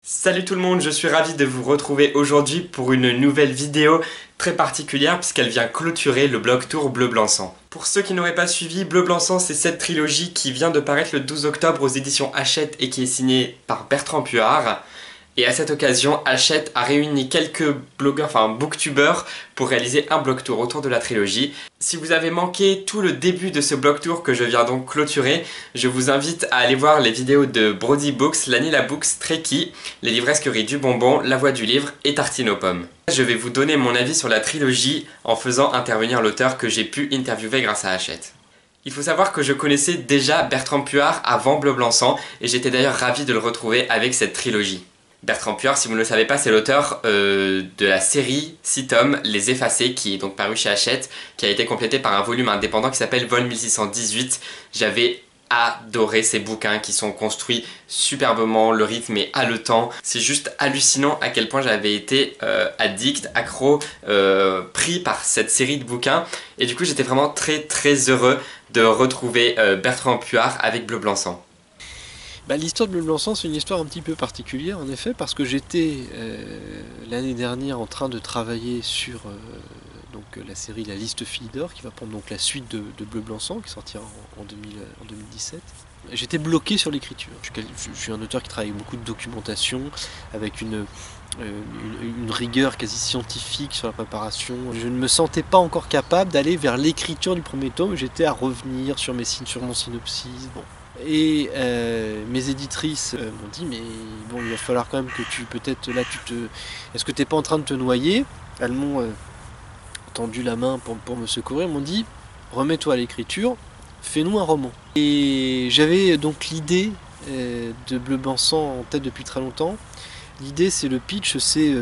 Salut tout le monde, je suis ravi de vous retrouver aujourd'hui pour une nouvelle vidéo très particulière puisqu'elle vient clôturer le Blog Tour Bleu Blanc Sang. Pour ceux qui n'auraient pas suivi, Bleu Blanc Sang, c'est cette trilogie qui vient de paraître le 12 octobre aux éditions Hachette et qui est signée par Bertrand Puard. Et à cette occasion, Hachette a réuni quelques blogueurs, enfin booktubeurs, pour réaliser un blog tour autour de la trilogie. Si vous avez manqué tout le début de ce blog tour que je viens donc clôturer, je vous invite à aller voir les vidéos de Brody Books, Lanila Books, Trekkie, Les Livresqueries du Bonbon, La Voix du Livre et Tartine aux Pommes. Je vais vous donner mon avis sur la trilogie en faisant intervenir l'auteur que j'ai pu interviewer grâce à Hachette. Il faut savoir que je connaissais déjà Bertrand Puard avant Bleu Blanc Sang et j'étais d'ailleurs ravi de le retrouver avec cette trilogie. Bertrand Puard, si vous ne le savez pas, c'est l'auteur de la série 6 tomes Les Effacés, qui est donc paru chez Hachette, qui a été complété par un volume indépendant qui s'appelle Vol 1618. J'avais adoré ces bouquins qui sont construits superbement, le rythme est haletant. C'est juste hallucinant à quel point j'avais été addict, accro, pris par cette série de bouquins. Et du coup, j'étais vraiment très heureux de retrouver Bertrand Puard avec Bleu Blanc Sang. L'histoire de Bleu Blanc Sang, c'est une histoire un petit peu particulière en effet, parce que j'étais l'année dernière en train de travailler sur la série La Liste Philidor, qui va prendre donc la suite de Bleu Blanc Sang, qui sortira en 2017. J'étais bloqué sur l'écriture. Je suis un auteur qui travaille avec beaucoup de documentation, avec une rigueur quasi scientifique sur la préparation. Je ne me sentais pas encore capable d'aller vers l'écriture du premier tome, j'étais à revenir sur mon synopsis. Bon. Et mes éditrices m'ont dit mais bon, il va falloir quand même que est-ce que t'es pas en train de te noyer? Elles m'ont tendu la main pour me secourir, m'ont dit remets-toi à l'écriture, fais-nous un roman. Et j'avais donc l'idée de Bleu Blanc Sang en tête depuis très longtemps. L'idée, c'est le pitch, c'est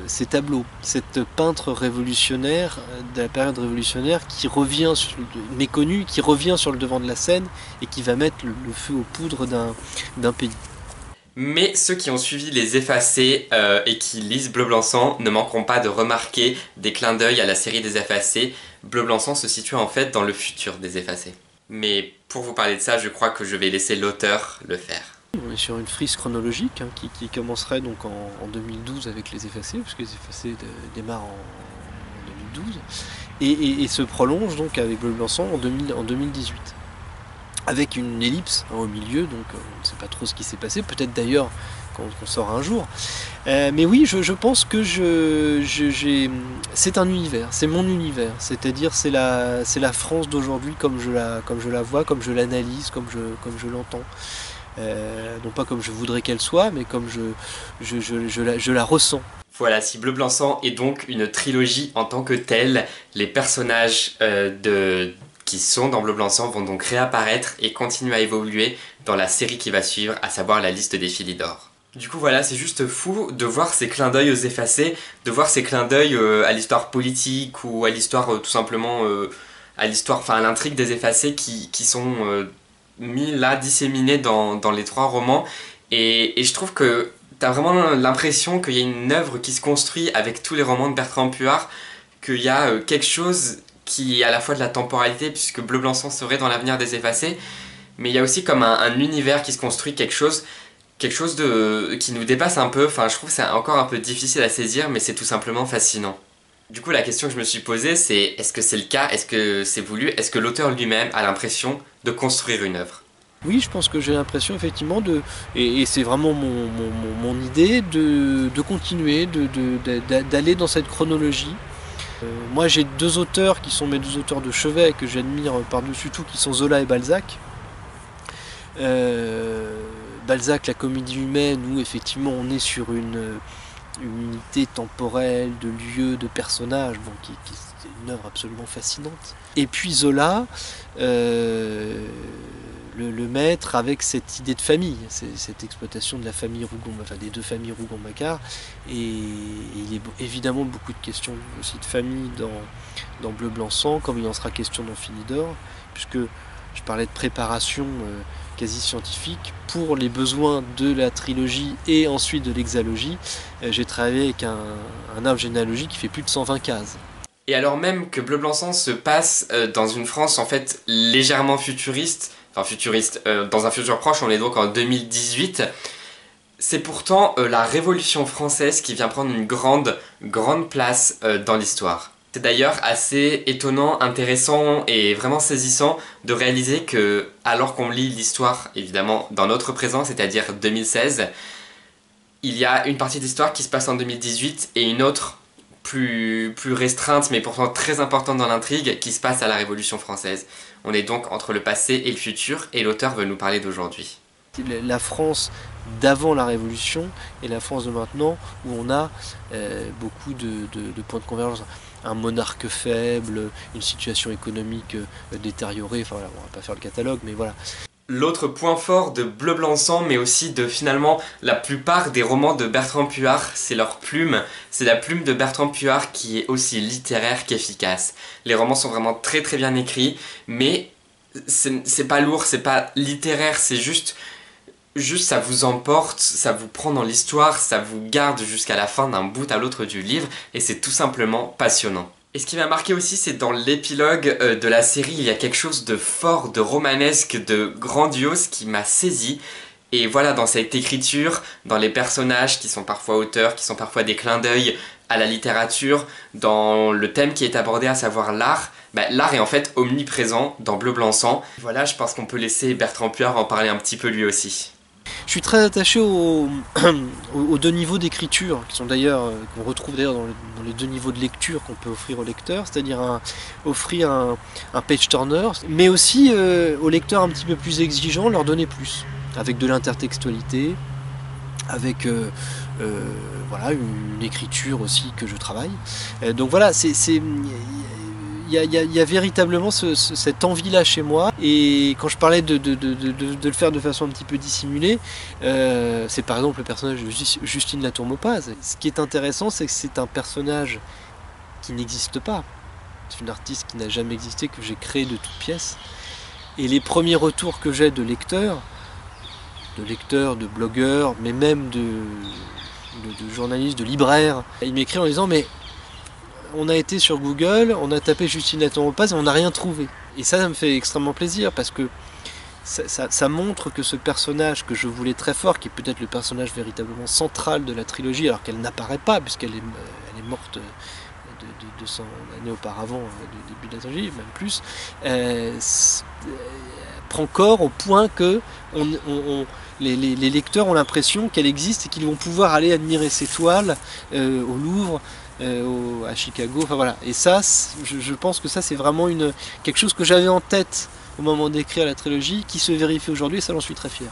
ces tableaux, cette peintre révolutionnaire de la période révolutionnaire qui revient méconnue, qui revient sur le devant de la scène et qui va mettre le feu aux poudres d'un pays. Mais ceux qui ont suivi Les Effacés et qui lisent Bleu Blanc Sang ne manqueront pas de remarquer des clins d'œil à la série des Effacés. Bleu Blanc Sang se situe en fait dans le futur des Effacés. Mais pour vous parler de ça, je crois que je vais laisser l'auteur le faire. On est sur une frise chronologique qui commencerait donc en 2012 avec Les Effacés, puisque Les Effacés démarrent en 2012, et se prolonge donc avec Bleu Blanc Sang en 2018. Avec une ellipse au milieu, donc on ne sait pas trop ce qui s'est passé, peut-être d'ailleurs qu'on saura un jour. Mais oui, je pense que c'est un univers, c'est mon univers, c'est-à-dire c'est la France d'aujourd'hui comme je la vois, comme je l'analyse, comme je l'entends. Non pas comme je voudrais qu'elle soit, mais comme je la ressens. Voilà, si Bleu Blanc Sang est donc une trilogie en tant que telle, les personnages qui sont dans Bleu Blanc Sang vont donc réapparaître et continuer à évoluer dans la série qui va suivre, à savoir La Liste des Philidor. Du coup voilà, c'est juste fou de voir ces clins d'œil aux Effacés, de voir ces clins d'œil à l'histoire politique ou à l'histoire tout simplement à l'intrigue des Effacés qui sont mis là, disséminés dans les trois romans, et je trouve que t'as vraiment l'impression qu'il y a une œuvre qui se construit avec tous les romans de Bertrand Puard, qu'il y a quelque chose qui est à la fois de la temporalité, puisque Bleu Blanc Sang serait dans l'avenir des Effacés, mais il y a aussi comme un univers qui se construit, quelque chose qui nous dépasse un peu. Enfin, je trouve que c'est encore un peu difficile à saisir, mais c'est tout simplement fascinant. Du coup, la question que je me suis posée, c'est est-ce que c'est le cas? Est-ce que c'est voulu? Est-ce que l'auteur lui-même a l'impression de construire une œuvre? Oui, je pense que j'ai l'impression effectivement et c'est vraiment mon idée de continuer, d'aller dans cette chronologie. Moi j'ai deux auteurs qui sont mes deux auteurs de chevet que j'admire par-dessus tout, qui sont Zola et Balzac. Balzac, la comédie humaine, où effectivement on est sur une unité temporelle, de lieux, de personnages, bon, qui est une œuvre absolument fascinante. Et puis Zola, le maître, avec cette idée de famille, cette exploitation de la famille Rougon, enfin des deux familles Rougon-Macquart, et il y a évidemment beaucoup de questions aussi de famille dans Bleu Blanc Sang, comme il en sera question dans Philidor, puisque je parlais de préparation quasi scientifique pour les besoins de la trilogie et ensuite de l'hexalogie. J'ai travaillé avec un arbre généalogique qui fait plus de 120 cases. Et alors même que Bleu Blanc Sang se passe dans une France en fait légèrement futuriste, dans un futur proche, on est donc en 2018, C'est pourtant la Révolution française qui vient prendre une grande place dans l'histoire. C'est d'ailleurs assez étonnant, intéressant et vraiment saisissant de réaliser que, alors qu'on lit l'histoire, évidemment, dans notre présent, c'est-à-dire 2016, il y a une partie de l'histoire qui se passe en 2018 et une autre plus restreinte, mais pourtant très importante dans l'intrigue, qui se passe à la Révolution française. On est donc entre le passé et le futur, et l'auteur veut nous parler d'aujourd'hui. La France d'avant la Révolution et la France de maintenant, où on a beaucoup de points de convergence. Un monarque faible, une situation économique détériorée, enfin voilà, on va pas faire le catalogue, mais voilà. L'autre point fort de Bleu Blanc Sang, mais aussi de finalement la plupart des romans de Bertrand Puart, c'est leur plume. C'est la plume de Bertrand Puart qui est aussi littéraire qu'efficace. Les romans sont vraiment très bien écrits, mais c'est pas lourd, c'est pas littéraire, c'est juste ça vous emporte, ça vous prend dans l'histoire, ça vous garde jusqu'à la fin d'un bout à l'autre du livre, et c'est tout simplement passionnant. Et ce qui m'a marqué aussi, c'est dans l'épilogue de la série, il y a quelque chose de fort, de romanesque, de grandiose qui m'a saisi. Et voilà, dans cette écriture, dans les personnages qui sont parfois auteurs, qui sont parfois des clins d'œil à la littérature, dans le thème qui est abordé, à savoir l'art, l'art est en fait omniprésent dans Bleu Blanc Sang. Voilà, je pense qu'on peut laisser Bertrand Puart en parler un petit peu lui aussi. Je suis très attaché aux deux niveaux d'écriture, qui sont d'ailleurs, qu'on retrouve d'ailleurs dans les deux niveaux de lecture qu'on peut offrir au lecteur, c'est-à-dire offrir un page turner, mais aussi aux lecteurs un petit peu plus exigeants, leur donner plus, avec de l'intertextualité, avec voilà, une écriture aussi que je travaille. Donc voilà, il y a véritablement cette envie-là chez moi. Et quand je parlais de le faire de façon un petit peu dissimulée, c'est par exemple le personnage de Justine Latour-Maupas. Ce qui est intéressant, c'est que c'est un personnage qui n'existe pas. C'est une artiste qui n'a jamais existé, que j'ai créé de toutes pièces. Et les premiers retours que j'ai de lecteurs, de blogueurs, mais même de journalistes, de libraires, ils m'écrivent en disant « mais on a été sur Google, on a tapé Justine Latour-Maupas et on n'a rien trouvé ». Et ça me fait extrêmement plaisir parce que ça montre que ce personnage que je voulais très fort, qui est peut-être le personnage véritablement central de la trilogie, alors qu'elle n'apparaît pas puisqu'elle est morte de 200 années auparavant du début de la trilogie, même plus, prend corps au point que les lecteurs ont l'impression qu'elle existe et qu'ils vont pouvoir aller admirer ses toiles au Louvre, à Chicago, enfin voilà. Et ça, je pense que ça c'est vraiment quelque chose que j'avais en tête au moment d'écrire la trilogie, qui se vérifie aujourd'hui, et ça j'en suis très fier.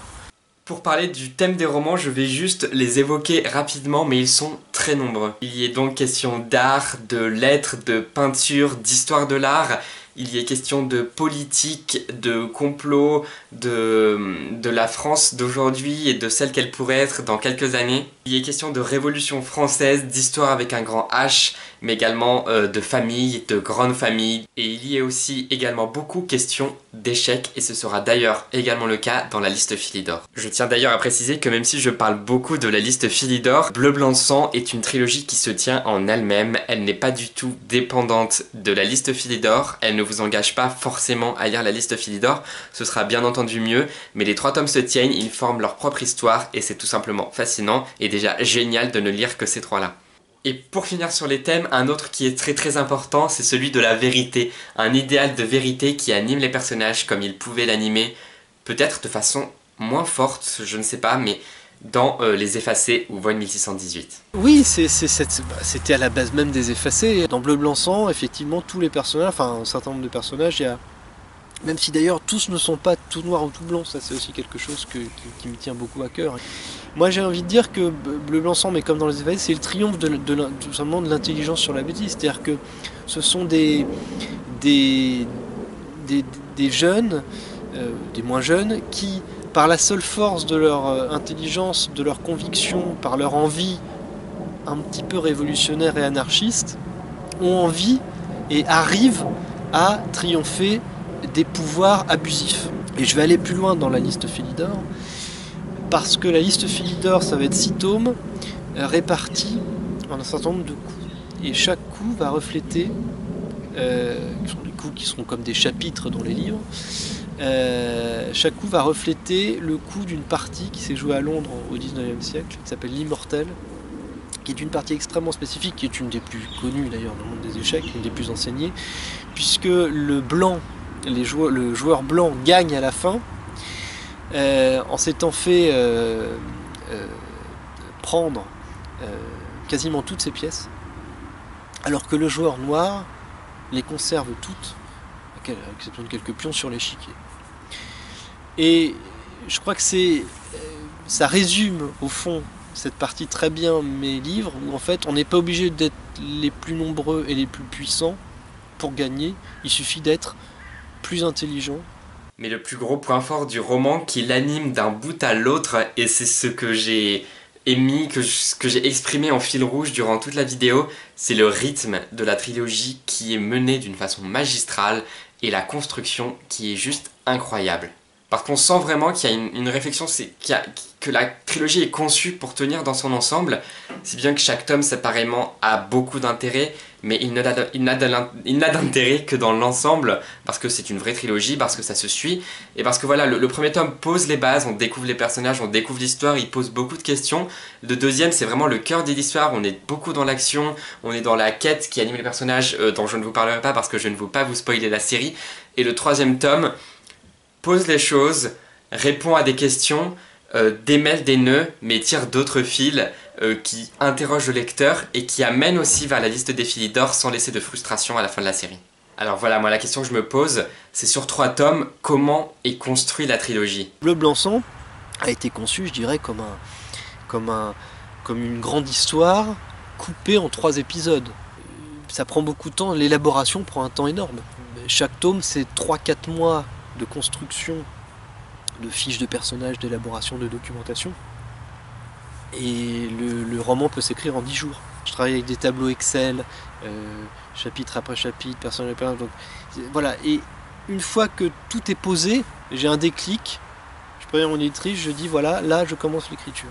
Pour parler du thème des romans, je vais juste les évoquer rapidement, mais ils sont très nombreux. Il y est donc question d'art, de lettres, de peinture, d'histoire de l'art. Il y est question de politique, de complot, de la France d'aujourd'hui et de celle qu'elle pourrait être dans quelques années. Il y est question de révolution française, d'histoire avec un grand H, mais également de famille, de grandes familles. Et il y est aussi également beaucoup question d'échecs, et ce sera d'ailleurs également le cas dans la liste Philidor. Je tiens d'ailleurs à préciser que même si je parle beaucoup de la liste Philidor, Bleu Blanc Sang est une trilogie qui se tient en elle-même. Elle n'est pas du tout dépendante de la liste Philidor, elle ne vous engage pas forcément à lire la liste Philidor, ce sera bien entendu mieux, mais les 3 tomes se tiennent, ils forment leur propre histoire et c'est tout simplement fascinant et déjà génial de ne lire que ces 3-là. Et pour finir sur les thèmes, un autre qui est très important, c'est celui de la vérité. Un idéal de vérité qui anime les personnages comme il pouvait l'animer, peut-être de façon moins forte, je ne sais pas, mais dans Les Effacés ou Vol 1618. Oui, c'était à la base même des Effacés. Dans Bleu Blanc Sang, effectivement, tous les personnages, enfin un certain nombre de personnages, même si d'ailleurs tous ne sont pas tout noirs ou tout blancs, ça c'est aussi quelque chose qui me tient beaucoup à cœur. Moi j'ai envie de dire que Bleu Blanc Sang, mais comme dans Les Effacés, c'est le triomphe tout simplement de l'intelligence sur la bêtise. C'est-à-dire que ce sont des jeunes, des moins jeunes, qui, par la seule force de leur intelligence, de leur conviction, par leur envie un petit peu révolutionnaire et anarchiste, ont envie et arrivent à triompher des pouvoirs abusifs. Et je vais aller plus loin dans la liste Philidor, parce que la liste Philidor, ça va être 6 tomes répartis en un certain nombre de coups. Et chaque coup va refléter, qui sont des coups qui seront comme des chapitres dans les livres, chaque coup va refléter le coup d'une partie qui s'est jouée à Londres au 19e siècle, qui s'appelle l'Immortel, qui est une partie extrêmement spécifique, qui est une des plus connues d'ailleurs dans le monde des échecs, une des plus enseignées, puisque le joueur blanc gagne à la fin, en s'étant fait prendre quasiment toutes ses pièces, alors que le joueur noir les conserve toutes, à exception de quelques pions sur l'échiquier. Et je crois que ça résume au fond cette partie très bien mes livres, où en fait on n'est pas obligé d'être les plus nombreux et les plus puissants pour gagner, il suffit d'être plus intelligent. Mais le plus gros point fort du roman qui l'anime d'un bout à l'autre, et c'est ce que j'ai émis, que j'ai exprimé en fil rouge durant toute la vidéo, c'est le rythme de la trilogie qui est mené d'une façon magistrale et la construction qui est juste incroyable. Parce qu'on sent vraiment qu'il y a une réflexion, que la trilogie est conçue pour tenir dans son ensemble, si bien que chaque tome séparément a beaucoup d'intérêt, mais il n'a d'intérêt que dans l'ensemble, parce que c'est une vraie trilogie, parce que ça se suit, et parce que voilà, le premier tome pose les bases, on découvre les personnages, on découvre l'histoire, il pose beaucoup de questions. Le deuxième, c'est vraiment le cœur de l'histoire, on est beaucoup dans l'action, on est dans la quête qui anime les personnages, dont je ne vous parlerai pas parce que je ne veux pas vous spoiler la série. Et le troisième tome pose les choses, répond à des questions, démêle des nœuds, mais tire d'autres fils qui interrogent le lecteur et qui amènent aussi vers la liste des Philidor sans laisser de frustration à la fin de la série. Alors voilà, moi la question que je me pose, c'est sur 3 tomes, comment est construite la trilogie? Bleu Blanc Sang a été conçu, je dirais, comme une grande histoire coupée en 3 épisodes. Ça prend beaucoup de temps, l'élaboration prend un temps énorme. Chaque tome, c'est 3-4 mois de construction, de fiches de personnages, d'élaboration, de documentation. Et le roman peut s'écrire en 10 jours. Je travaille avec des tableaux Excel, chapitre après chapitre, personnage après personnage. Donc voilà. Et une fois que tout est posé, j'ai un déclic. Je préviens mon éditrice, je dis voilà, là je commence l'écriture.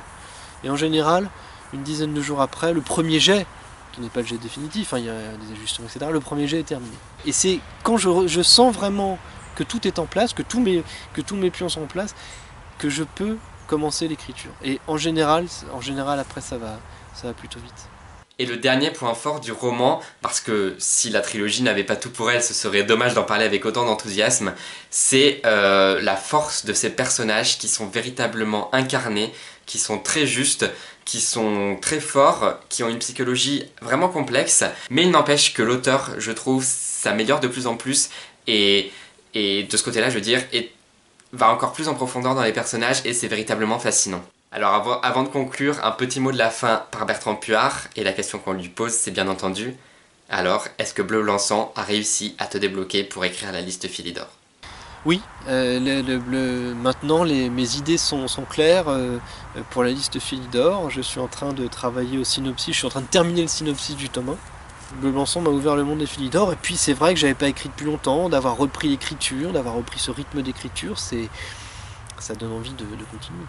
Et en général, une dizaine de jours après, le premier jet, qui n'est pas le jet définitif, hein, il y a des ajustements, etc. Le premier jet est terminé. Et c'est quand je sens vraiment que tout est en place, que tous mes pions sont en place, que je peux commencer l'écriture. Et en général après ça va plutôt vite. Et le dernier point fort du roman, parce que si la trilogie n'avait pas tout pour elle, ce serait dommage d'en parler avec autant d'enthousiasme, c'est la force de ces personnages qui sont véritablement incarnés, qui sont très justes, qui sont très forts, qui ont une psychologie vraiment complexe, mais il n'empêche que l'auteur, je trouve, s'améliore de plus en plus, et de ce côté-là, je veux dire, va encore plus en profondeur dans les personnages, et c'est véritablement fascinant. Alors avant de conclure, un petit mot de la fin par Bertrand Puart, et la question qu'on lui pose, c'est bien entendu, alors, est-ce que Bleu Blanc Sang a réussi à te débloquer pour écrire la liste Philidor? Oui, maintenant mes idées sont claires pour la liste Philidor. Je suis en train de travailler au synopsis, je suis en train de terminer le synopsis du tome 1. Bleu Blanc Sang m'a ouvert le monde des Philidor, et puis c'est vrai que j'avais pas écrit depuis longtemps, d'avoir repris l'écriture, d'avoir repris ce rythme d'écriture, ça donne envie de continuer.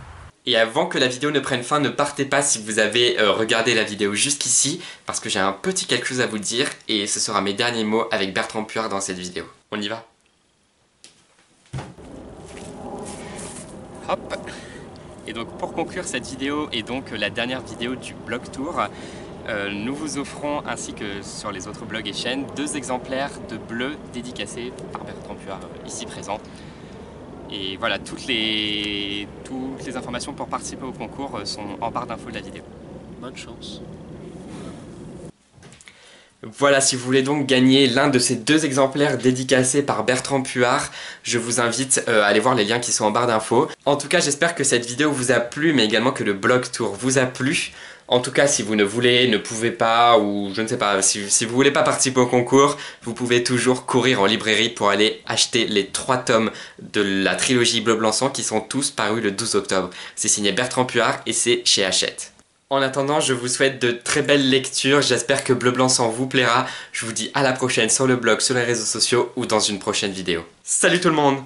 Et avant que la vidéo ne prenne fin, ne partez pas si vous avez regardé la vidéo jusqu'ici, parce que j'ai un petit quelque chose à vous dire, et ce sera mes derniers mots avec Bertrand Puart dans cette vidéo. On y va? Hop. Et donc pour conclure cette vidéo, et donc la dernière vidéo du blog tour, nous vous offrons, ainsi que sur les autres blogs et chaînes, 2 exemplaires de Bleu dédicacés par Bertrand Puart ici présent. Et voilà, toutes les informations pour participer au concours sont en barre d'infos de la vidéo. Bonne chance. Voilà, si vous voulez donc gagner l'un de ces 2 exemplaires dédicacés par Bertrand Puart, je vous invite à aller voir les liens qui sont en barre d'infos. En tout cas, j'espère que cette vidéo vous a plu, mais également que le blog tour vous a plu. En tout cas, si vous ne pouvez pas, ou je ne sais pas, si vous voulez pas participer au concours, vous pouvez toujours courir en librairie pour aller acheter les 3 tomes de la trilogie Bleu Blanc Sang qui sont tous parus le 12 octobre. C'est signé Bertrand Puart et c'est chez Hachette. En attendant, je vous souhaite de très belles lectures, j'espère que Bleu Blanc Sang vous plaira. Je vous dis à la prochaine sur le blog, sur les réseaux sociaux ou dans une prochaine vidéo. Salut tout le monde!